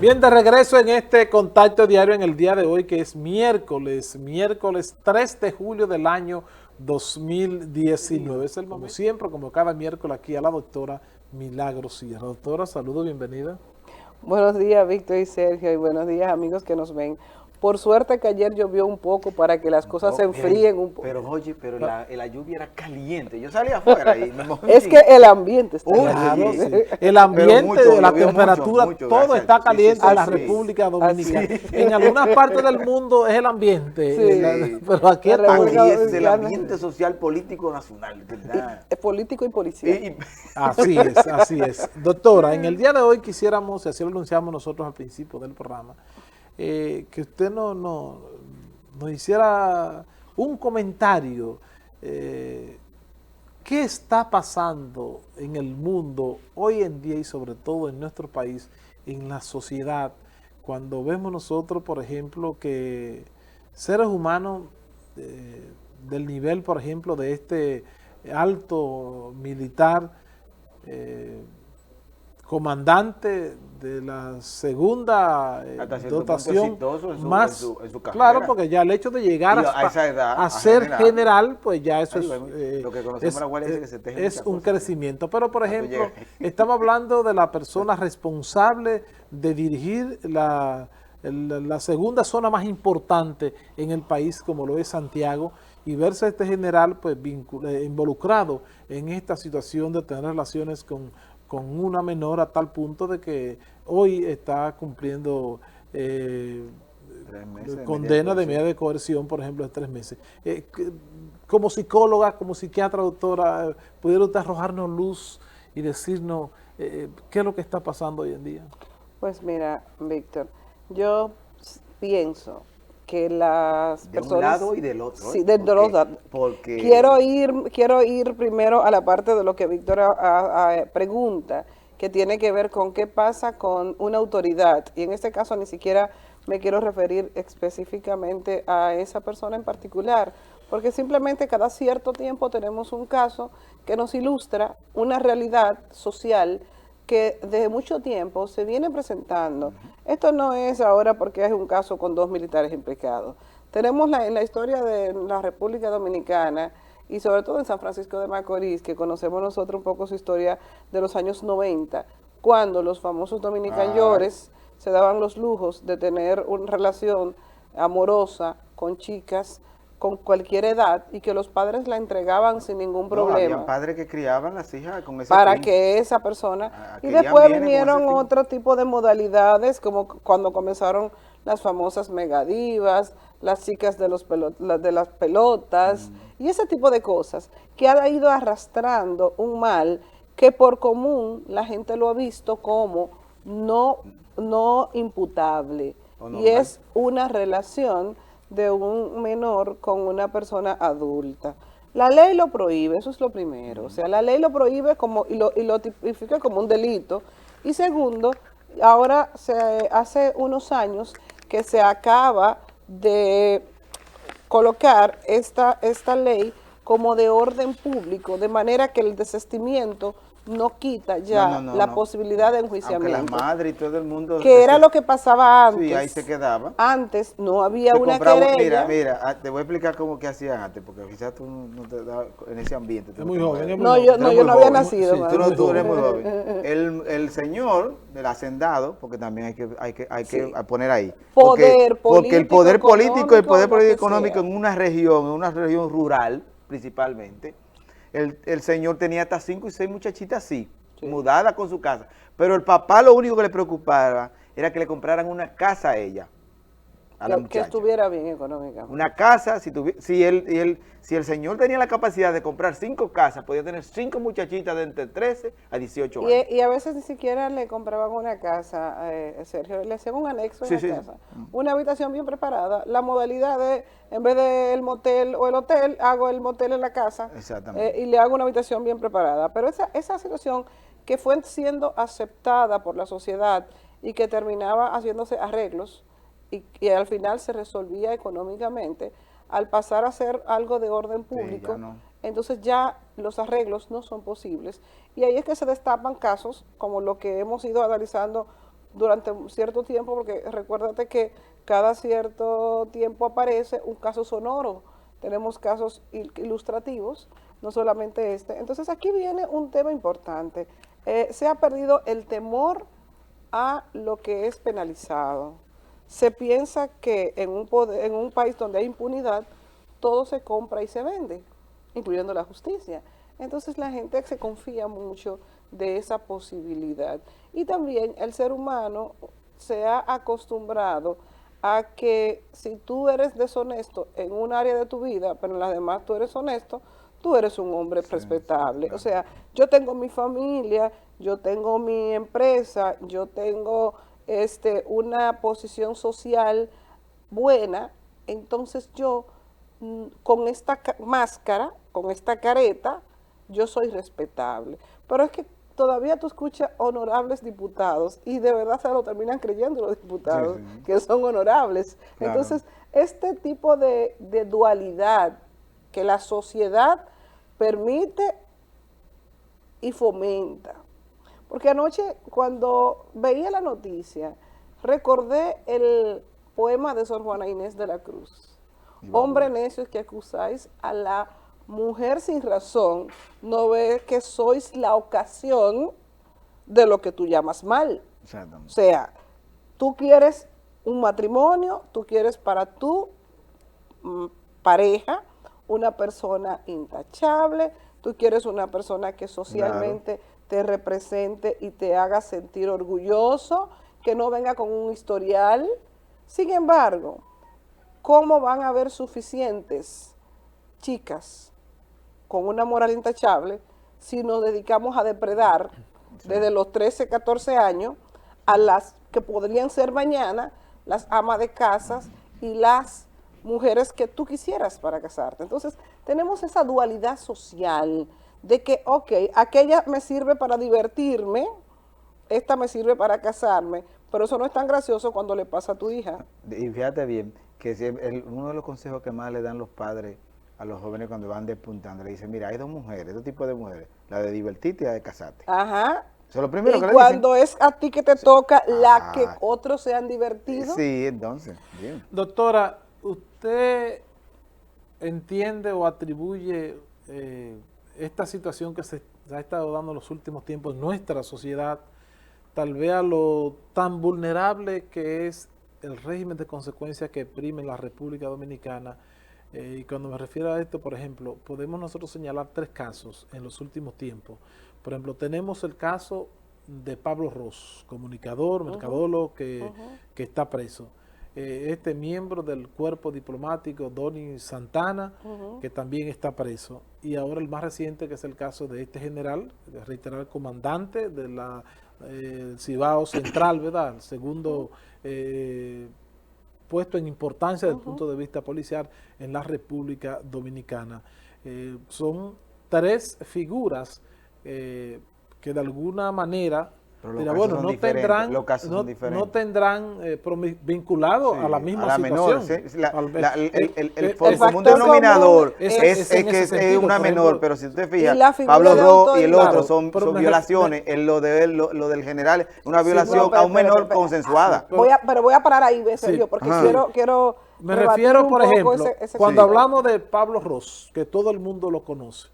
Bien, de regreso en este contacto diario en el día de hoy, que es miércoles 3 de julio del año 2019. Es el como siempre, como cada miércoles, aquí a la doctora Milagros Sierra. Doctora, saludo, bienvenida. Buenos días, Víctor y Sergio, y buenos días, amigos que nos ven. Por suerte que ayer llovió un poco para que las cosas se enfríen un poco. Pero oye, la lluvia era caliente. Yo salí afuera y me mojé un Es que chin. el ambiente está Claro, caliente. sí. El ambiente, mucho, la llovió temperatura, mucho, todo gracias. está caliente en la sí. República Dominicana. Así. En algunas partes del mundo es el ambiente, Sí. pero aquí La está República Aquí es el Dominicana. ambiente social político nacional, ¿verdad? Político y policial. Así es, así es. Doctora, en el día de hoy quisiéramos, y así lo anunciamos nosotros al principio del programa, que usted nos hiciera un comentario. ¿Qué está pasando en el mundo hoy en día y sobre todo en nuestro país, en la sociedad, cuando vemos nosotros, por ejemplo, que seres humanos del nivel, por ejemplo, de este alto militar, comandante de la segunda Hasta cierto punto dotación exitoso en más, su carrera. claro, porque ya el hecho de llegar Y a esa edad, a a ser general, general, pues ya eso ahí es, vemos, lo que conocemos la Guardia dice que se tejen es muchas un cosas, crecimiento. Pero, por cuando ejemplo, llegue. estamos hablando de la persona responsable de dirigir la segunda zona más importante en el país, como lo es Santiago, y verse este general pues involucrado en esta situación de tener relaciones con una menor a tal punto de que hoy está cumpliendo 3 meses de condena de medida medida de coerción, por ejemplo, de 3 meses. Como psicóloga, como psiquiatra, doctora, ¿pudiera usted arrojarnos luz y decirnos qué es lo que está pasando hoy en día? Pues mira, Víctor, yo pienso que las de un personas... lado y del otro. Sí, de los dos. Porque Quiero ir primero a la parte de lo que Víctor pregunta, que tiene que ver con qué pasa con una autoridad. Y en este caso ni siquiera me quiero referir específicamente a esa persona en particular, porque simplemente cada cierto tiempo tenemos un caso que nos ilustra una realidad social que desde mucho tiempo se viene presentando. Esto no es ahora porque es un caso con 2 militares implicados. Tenemos en la historia de la República Dominicana y sobre todo en San Francisco de Macorís, que conocemos nosotros un poco su historia de los años 90, cuando los famosos dominicanores se daban los lujos de tener una relación amorosa con chicas con cualquier edad y que los padres la entregaban sin ningún problema. habían padres que criaban las hijas con ese Para fin. que esa persona... Y Aquellas después vienen con vinieron ese fin. otro tipo de modalidades, como cuando comenzaron las famosas megadivas, las chicas de de las pelotas, y ese tipo de cosas, que ha ido arrastrando un mal que por común la gente lo ha visto como no imputable. O Y normal. es una relación de un menor con una persona adulta. La ley lo prohíbe, eso es lo primero. O sea, la ley lo prohíbe como y lo tipifica como un delito. Y segundo, ahora hace unos años que se acaba de colocar esta ley como de orden público, de manera que el desistimiento no quita ya la posibilidad de enjuiciamiento. Aunque la madre y todo el mundo... Que era lo que pasaba antes. Sí, ahí se quedaba. Antes no había Se una compraba, querella. mira, te voy a explicar cómo que hacían antes, porque quizás tú no te das en ese ambiente. Es muy joven, es muy No, joven. yo no Tú eres muy había joven. nacido. Sí, man. Tú eres muy joven. El señor del hacendado, porque también hay que poner ahí. Poder porque el poder político y el poder económico, lo que económico sea. en una región rural, principalmente, el señor tenía hasta 5 y 6 muchachitas así, mudadas con su casa. Pero el papá lo único que le preocupaba era que le compraran una casa a ella, a la Que muchacha. estuviera bien económicamente. Una casa, si el señor tenía la capacidad de comprar 5 casas, podía tener 5 muchachitas de entre 13 a 18 años. Y a veces ni siquiera le compraban una casa, Sergio, le hacían un anexo en la casa. Una habitación bien preparada. La modalidad de, en vez del motel o el hotel, hago el motel en la casa. Exactamente. Y le hago una habitación bien preparada. Pero esa situación que fue siendo aceptada por la sociedad y que terminaba haciéndose arreglos y al final se resolvía económicamente, al pasar a ser algo de orden público, ya no. entonces ya los arreglos no son posibles. Y ahí es que se destapan casos como lo que hemos ido analizando durante un cierto tiempo, porque recuérdate que cada cierto tiempo aparece un caso sonoro. Tenemos casos ilustrativos, no solamente este. Entonces aquí viene un tema importante. Se ha perdido el temor a lo que es penalizado. Se piensa que en un país donde hay impunidad, todo se compra y se vende, incluyendo la justicia. Entonces la gente se confía mucho de esa posibilidad. Y también el ser humano se ha acostumbrado a que si tú eres deshonesto en un área de tu vida, pero en las demás tú eres honesto, tú eres un hombre respetable. Claro. O sea, yo tengo mi familia, yo tengo mi empresa, yo tengo una posición social buena, entonces yo con esta máscara, con esta careta, yo soy respetable. Pero es que todavía tú escuchas honorables diputados y de verdad se lo terminan creyendo los diputados, Sí, sí. que son honorables. Claro. Entonces, este tipo de dualidad que la sociedad permite y fomenta. Porque anoche cuando veía la noticia, recordé el poema de Sor Juana Inés de la Cruz. Hombre necios que acusáis a la mujer sin razón, no ve que sois la ocasión de lo que tú llamas mal. O Exactamente. sea, tú quieres un matrimonio, tú quieres para tu pareja una persona intachable, tú quieres una persona que socialmente te represente y te haga sentir orgulloso, que no venga con un historial. Sin embargo, ¿cómo van a haber suficientes chicas con una moral intachable si nos dedicamos a depredar desde los 13, 14 años a las que podrían ser mañana las amas de casas y las mujeres que tú quisieras para casarte? Entonces, tenemos esa dualidad social de que, ok, aquella me sirve para divertirme, esta me sirve para casarme, pero eso no es tan gracioso cuando le pasa a tu hija. Y fíjate bien, que uno de los consejos que más le dan los padres a los jóvenes cuando van despuntando, le dicen, mira, hay dos mujeres, dos tipos de mujeres, la de divertirte y la de casarte. Ajá. Eso es lo primero Y que le dicen. cuando es a ti que te toca la que Ah, otros se han divertido. sí, entonces, bien. Doctora, ¿usted entiende o atribuye esta situación que se ha estado dando en los últimos tiempos en nuestra sociedad, tal vez a lo tan vulnerable que es el régimen de consecuencias que prime en la República Dominicana? Y cuando me refiero a esto, por ejemplo, podemos nosotros señalar 3 casos en los últimos tiempos. Por ejemplo, tenemos el caso de Pablo Ros, comunicador, mercadólogo, que está preso. Este miembro del cuerpo diplomático, Donny Santana, que también está preso. Y ahora el más reciente, que es el caso de este general, de reiterar, comandante de la Cibao Central, ¿verdad? El segundo puesto en importancia desde el punto de vista policial en la República Dominicana. Son 3 figuras que de alguna manera bueno, no tendrán, los casos son diferentes. no tendrán vinculados a la misma a la menor, situación. el común denominador es sentido, una por menor, ejemplo, pero si usted y fija, la figura Pablo de Ro y el autoridad. otro son Claro, pero violaciones, lo del general, una violación pero, a un menor pero, consensuada. pero voy a parar ahí, en serio, porque quiero me rebatir refiero, un por poco ejemplo, ese cuando concepto. hablamos de Pablo Ros, que todo el mundo lo conoce,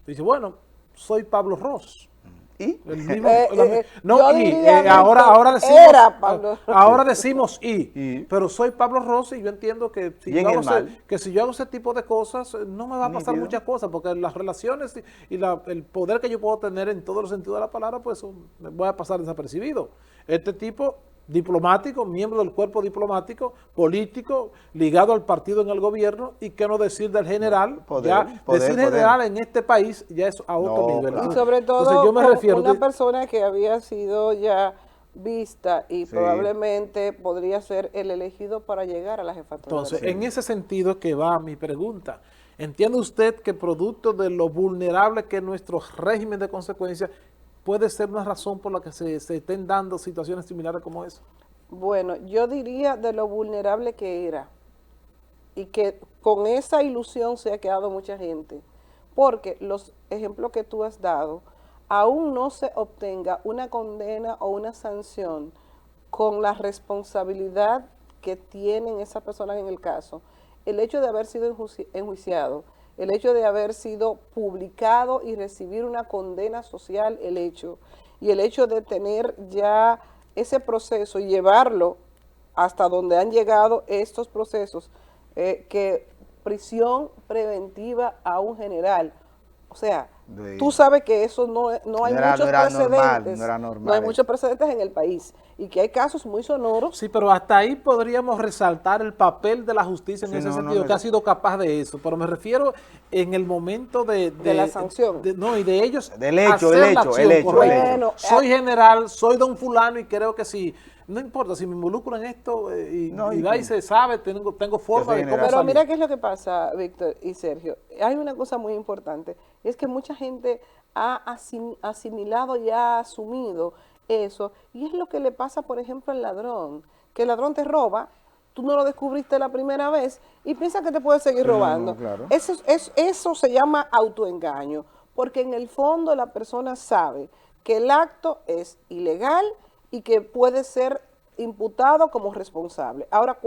dice, bueno, soy Pablo Ros. ¿Y? El mismo, yo diría, ahora decimos, era Pablo. ahora decimos Y. pero soy Pablo Ros y yo entiendo que si, Y en el mal. si yo hago ese tipo de cosas, no me va a pasar Nítido. muchas cosas, porque las relaciones y el poder que yo puedo tener en todos los sentidos de la palabra, pues me voy a pasar desapercibido. Este tipo diplomático, miembro del cuerpo diplomático, político, ligado al partido en el gobierno, y qué no decir del general, decir general en este país ya es a otro nivel. claro. Y sobre todo Entonces, yo me refiero, una persona que había sido ya vista y Sí. probablemente podría ser el elegido para llegar a la jefatura. entonces, de la en ese sentido que va mi pregunta. ¿Entiende usted que producto de lo vulnerable que es nuestro régimen de consecuencias puede ser una razón por la que se estén dando situaciones similares como esa? Bueno, yo diría de lo vulnerable que era y que con esa ilusión se ha quedado mucha gente, porque los ejemplos que tú has dado, aún no se obtenga una condena o una sanción con la responsabilidad que tienen esas personas en el caso, el hecho de haber sido enjuiciado, el hecho de haber sido publicado y recibir una condena social, y el hecho de tener ya ese proceso y llevarlo hasta donde han llegado estos procesos, que prisión preventiva a un general, o sea, Sí. tú sabes que eso no hay No muchos era precedentes, normal, no era normal no hay eso. muchos precedentes en el país, y que hay casos muy sonoros. Sí, pero hasta ahí podríamos resaltar el papel de la justicia en Sí, ese no, sentido, que ha sido capaz de eso, pero me refiero en el momento De la sanción. no, y de ellos Del hecho, hacer del la hecho, acción, el hecho, correcto. el hecho. Bueno, Soy general, soy don fulano y creo que si, no importa, si me involucro en esto No, y y va y que- se sabe, tengo forma soy de cómo general. Pero salir. mira qué es lo que pasa, Víctor y Sergio. Hay una cosa muy importante, y es que mucha gente ha asimilado y ha asumido eso, y es lo que le pasa, por ejemplo, al ladrón, que el ladrón te roba, tú no lo descubriste la primera vez y piensas que te puede seguir Sí, no, robando. no, claro. Eso se llama autoengaño, porque en el fondo la persona sabe que el acto es ilegal y que puede ser imputado como responsable. Ahora,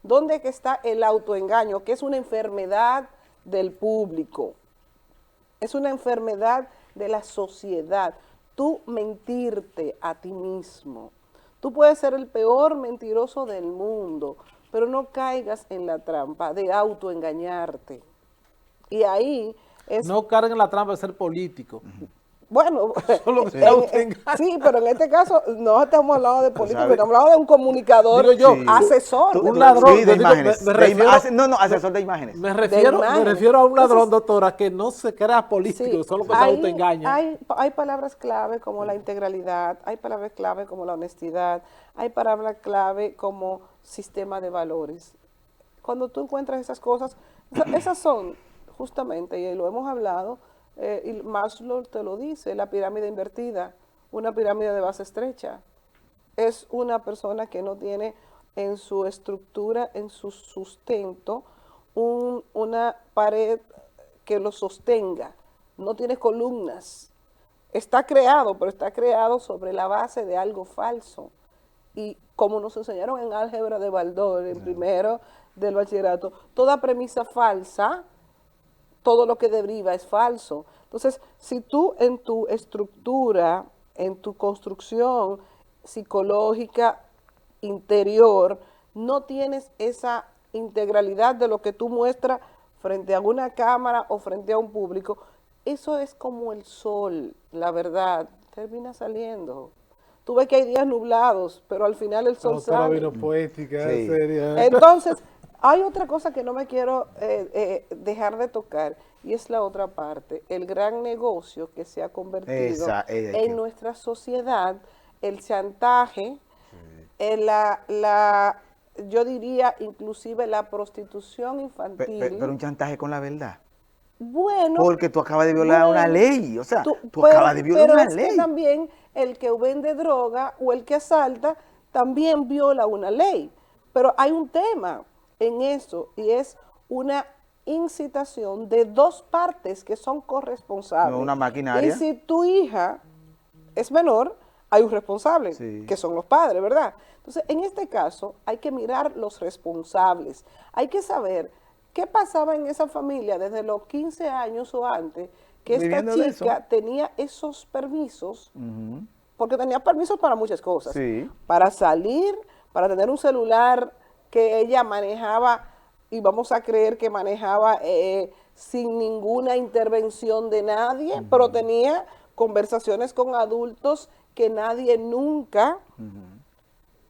¿dónde que está el autoengaño? Que es una enfermedad del público, es una enfermedad de la sociedad. Tú mentirte a ti mismo. Tú puedes ser el peor mentiroso del mundo, pero no caigas en la trampa de autoengañarte. Y ahí es... No carguen la trampa de ser político. Bueno, Solo que se autoengaña. sí, pero en este caso no estamos hablando de político, sabes. estamos hablando de un comunicador, Digo yo, Sí. asesor. un de ladrón, Sí, de yo digo, imágenes. me refiero- asesor de imágenes. Me refiero imágenes. a un ladrón, Entonces, doctora, que no se crea político, sí, solo que se autoengaña. hay palabras clave como la integralidad, hay palabras clave como la honestidad, hay palabras clave como sistema de valores. Cuando tú encuentras esas cosas, esas son justamente, y lo hemos hablado, y Maslow te lo dice, la pirámide invertida, una pirámide de base estrecha. Es una persona que no tiene en su estructura, en su sustento, una pared que lo sostenga, no tiene columnas. Está creado, pero está creado sobre la base de algo falso. Y como nos enseñaron en álgebra de Baldor, en primero del bachillerato, toda premisa falsa, todo lo que deriva es falso. Entonces, si tú en tu estructura, en tu construcción psicológica interior, no tienes esa integralidad de lo que tú muestras frente a una cámara o frente a un público, eso es como el sol, la verdad, termina saliendo. Tú ves que hay días nublados, pero al final el sol sale. poética, Sí. seria. Entonces, hay otra cosa que no me quiero dejar de tocar, y es la otra parte, el gran negocio que se ha convertido en nuestra sociedad, el chantaje, yo diría inclusive la prostitución infantil. Pero un chantaje con la verdad. Bueno, Porque tú acabas de violar una ley, o sea, tú pero, acabas de violar pero una es ley. que también el que vende droga o el que asalta también viola una ley. Pero hay un tema en eso y es una incitación de dos partes que son corresponsables. No, una maquinaria. Y si tu hija es menor, hay un responsable, Sí. que son los padres, ¿verdad? Entonces, en este caso, hay que mirar los responsables. Hay que saber qué pasaba en esa familia desde los 15 años o antes, que esta Viviendo de chica eso. tenía esos permisos, porque tenía permisos para muchas cosas. Sí. Para salir, para tener un celular que ella manejaba, y vamos a creer que manejaba sin ninguna intervención de nadie, pero tenía conversaciones con adultos que nadie nunca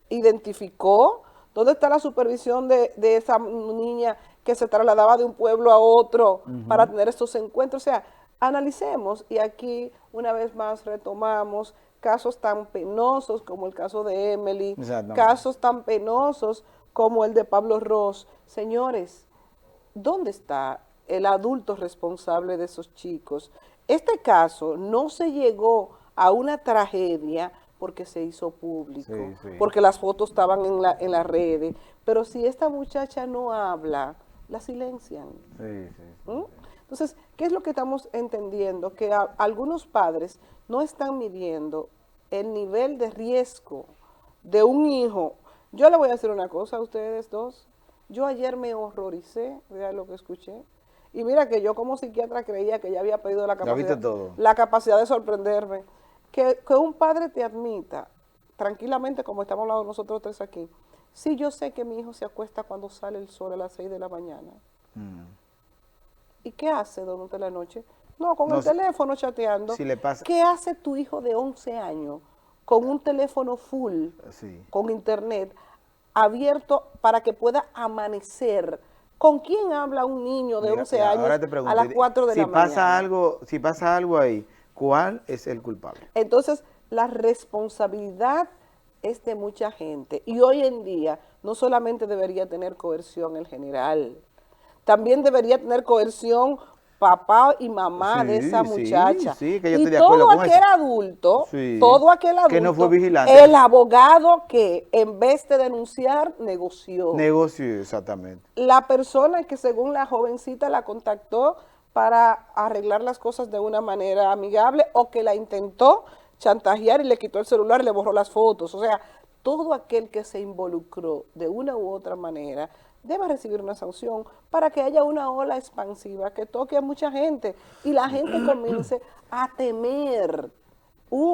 identificó. ¿Dónde está la supervisión de esa niña que se trasladaba de un pueblo a otro para tener estos encuentros? O sea, analicemos, y aquí una vez más retomamos casos tan penosos como el caso de Emily, casos tan penosos como el de Pablo Ross. Señores, ¿dónde está el adulto responsable de esos chicos? Este caso no se llegó a una tragedia porque se hizo público, porque las fotos estaban en las redes, pero si esta muchacha no habla, la silencian. ¿Mm? Entonces, ¿qué es lo que estamos entendiendo? Que algunos padres no están midiendo el nivel de riesgo de un hijo. Yo le voy a decir una cosa a ustedes dos. Yo ayer me horroricé de lo que escuché. Y mira que yo como psiquiatra creía que ya había pedido ¿Ya viste todo? la capacidad de sorprenderme. Que un padre te admita, tranquilamente como estamos hablando nosotros tres aquí, sí, yo sé que mi hijo se acuesta cuando sale el sol a las 6 de la mañana. ¿Y qué hace durante la noche? No, con No el sé. teléfono chateando. Si le pasa- ¿Qué hace tu hijo de 11 años con un teléfono full, Sí. con internet, abierto para que pueda amanecer? ¿Con quién habla un niño de Mira, 11 mira, años ahora te pregunto, a las 4 de si la pasa mañana? si pasa algo ahí, ¿cuál es el culpable? Entonces, la responsabilidad es de mucha gente. Y hoy en día no solamente debería tener coerción el general, también debería tener coerción papá y mamá de esa Sí, muchacha. sí, que yo Y estoy de acuerdo con eso. Sí. todo aquel adulto, Que no fue vigilante. el abogado que en vez de denunciar, negoció. Negocio, exactamente. La persona que según la jovencita la contactó para arreglar las cosas de una manera amigable o que la intentó chantajear y le quitó el celular y le borró las fotos. O sea, todo aquel que se involucró de una u otra manera debe recibir una sanción para que haya una ola expansiva que toque a mucha gente y la gente comience a temer.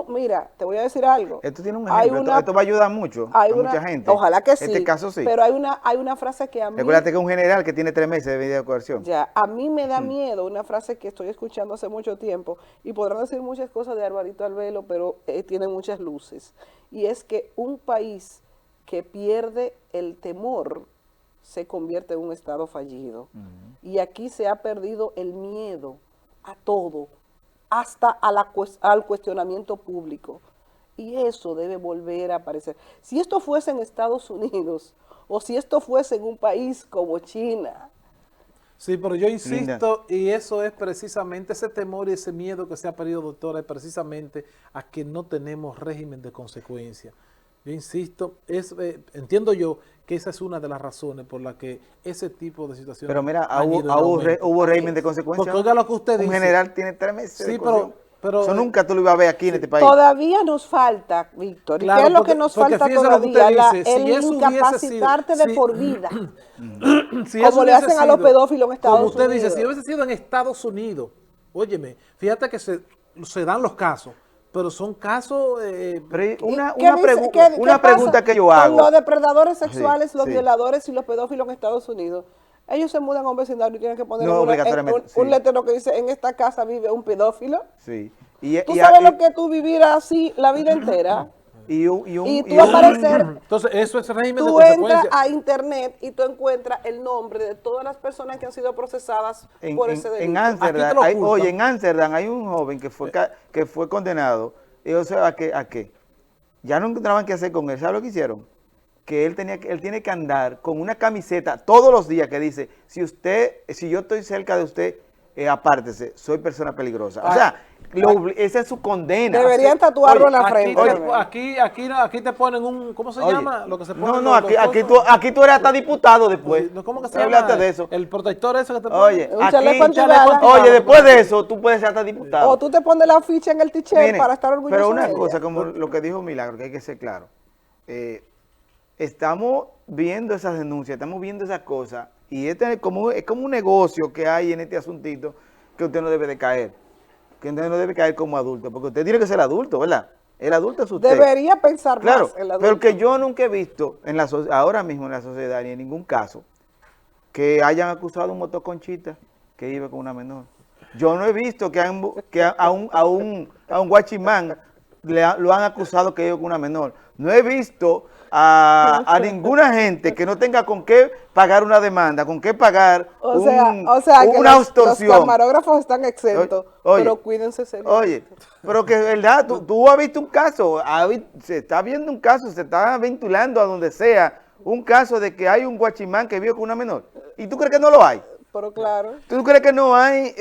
Mira, te voy a decir algo. Esto tiene un Hay ejemplo, esto va a ayudar mucho hay a mucha gente. Ojalá que sí. Este caso sí. Pero hay una frase que a mí, Recuérdate que es un general que tiene 3 meses de medida de coerción. ya, a mí me da miedo, una frase que estoy escuchando hace mucho tiempo, y podrán decir muchas cosas de Alvarito Albelo, pero tiene muchas luces. Y es que un país que pierde el temor se convierte en un estado fallido. Y aquí se ha perdido el miedo a todo, hasta al cuestionamiento público. Y eso debe volver a aparecer. Si esto fuese en Estados Unidos o si esto fuese en un país como China. Sí, pero yo Linda. insisto, y eso es precisamente ese temor y ese miedo que se ha perdido, doctora, es precisamente a que no tenemos régimen de consecuencia. Yo insisto, entiendo yo que esa es una de las razones por las que ese tipo de situaciones Pero mira, han ido en aumento. hubo régimen de consecuencia. Porque oiga lo que usted dice. Un general tiene 3 meses Sí, de coerción. pero Eso nunca tú lo ibas a ver aquí en este país. Todavía nos falta, Víctor. ¿Y Claro, qué es lo porque- que nos porque falta fíjese lo que usted todavía? dice, si El eso hubiese incapacitarte sido- de si- por vida. Si Como eso le hubiese hacen a los sido, pedófilos en Estados como usted dice, Unidos. si hubiese sido en Estados Unidos, óyeme, fíjate que se dan los casos, pero son casos... Pero hay una ¿Qué pregunta pasa que yo con hago. los depredadores sexuales, los sí. violadores y los pedófilos en Estados Unidos? Ellos se mudan a un vecindario y tienen que poner No, obligatoriamente, un sí. letrero que dice, en esta casa vive un pedófilo. Sí. ¿Tú sabes lo que tú vivir así la vida entera? Y tú aparecer... Entonces, eso es régimen de Tú entras consecuencia. a internet y tú encuentras el nombre de todas las personas que han sido procesadas por ese delito. en Aquí te Ámsterdam, lo ocultan. oye, en Ámsterdam hay un joven que fue condenado. Y o sea, ¿a qué? Ya no encontraban qué hacer con él. ¿Sabes lo que hicieron? Que él tiene que andar con una camiseta todos los días que dice, si yo estoy cerca de usted, apártese, soy persona peligrosa. O sea, esa es su condena. Deberían tatuarlo en la frente. Aquí te ponen un, ¿cómo se Oye, llama? Lo que se pone no, aquí tú eres hasta diputado después. ¿Cómo que se Hablaste llama? de eso. El protector ese que te pone. Oye, Un aquí, chaleco oye, después de eso, tú puedes ser hasta diputado. O tú te pones la ficha en el t-shirt Miren, para estar orgulloso pero una de ella. cosa, como lo que dijo Milagro, que hay que ser claro. Estamos viendo esas denuncias, estamos viendo esas cosas, y es como un negocio que hay en este asuntito que usted no debe de caer. Que usted no debe caer como adulto, porque usted tiene que ser adulto, ¿verdad? El adulto es usted. Debería pensar Claro, más el adulto. pero que yo nunca he visto ahora mismo en la sociedad, ni en ningún caso, que hayan acusado a un motoconchita que vive con una menor. Yo no he visto que a un guachimán lo han acusado que vive con una menor. No he visto a ninguna gente que no tenga con qué pagar una demanda, con qué pagar que una los extorsión. camarógrafos están exentos, Oye, pero cuídense serio. Oye, pero que es verdad, tú has visto un caso, se está viendo un caso, se está ventilando a donde sea, un caso de que hay un guachimán que vive con una menor. ¿Y tú crees que no lo hay? Pero claro. ¿Tú crees que no hay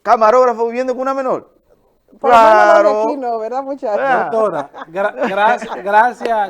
camarógrafos viviendo con una menor? Por lo menos Claro. los de aquí no, ¿verdad, muchachos? Doctora,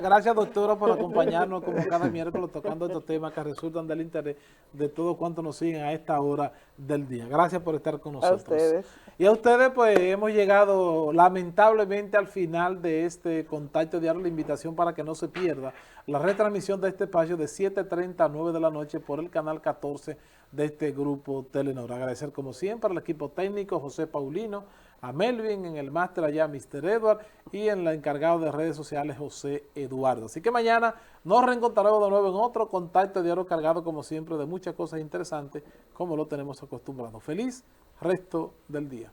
gracias doctora por acompañarnos como cada miércoles tocando estos temas que resultan del interés de todos cuantos nos siguen a esta hora del día. Gracias por estar con nosotros. ustedes. Y a ustedes pues hemos llegado lamentablemente al final de este Contacto Diario, la invitación para que no se pierda la retransmisión de este espacio de 7:30 a 9 de la noche por el canal 14 de este grupo Telenor. Agradecer como siempre al equipo técnico José Paulino, a Melvin, en el máster allá Mr. Edward y en el encargado de redes sociales José Eduardo. Así que mañana nos reencontraremos de nuevo en otro Contacto Diario cargado como siempre de muchas cosas interesantes como lo tenemos acostumbrado. Feliz resto del día.